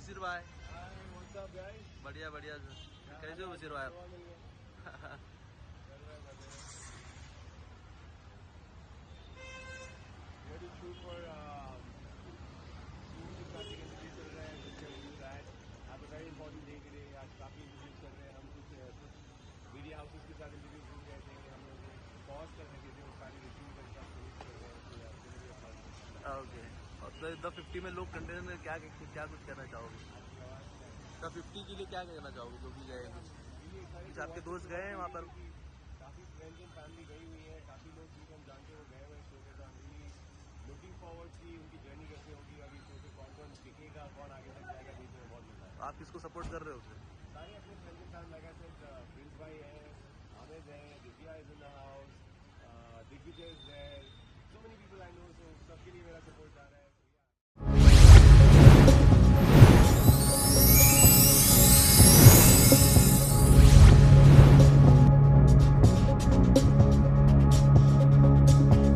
बसीर भाई। बढ़िया बढ़िया सर, कैसे हो बसीर भाई? वेरी इंपॉर्टेंट डे के लिए आज काफ़ी इंटरव्यूज कर रहे हैं हम। कुछ मीडिया हाउसेस के साथ इंटरव्यूज हो गए थे, हम लोग पॉज कर रहे थे, वो सारी रिव्यू कर रहे हैं। ओके, और द 50 में लोग कंटेनर में क्या कुछ कहना चाहोगे? द 50 के लिए क्या कहना चाहोगे जो भी गए कुछ आपके दोस्त गए हैं वहाँ पर? काफ़ी फ्रेंड्स एंड फैमिली गई हुई है, काफ़ी लोग भी हम जानते हो गए हुए शो के साथ। लुकिंग फॉरवर्ड की उनकी जर्नी कैसे होगी, अभी शो पे कौन कौन दिखेगा, कौन आगे तक जाएगा, देखने में बहुत मजा है। आप किसको सपोर्ट कर रहे हो फिर? सारे अपने फ्रेंड्स के साथ लगा थे, प्रिंस भाई है, हामिद है, Divya is in the house, Digvijay is there, so many people I know, so सबके लिए मेरा सपोर्ट आ रहा है।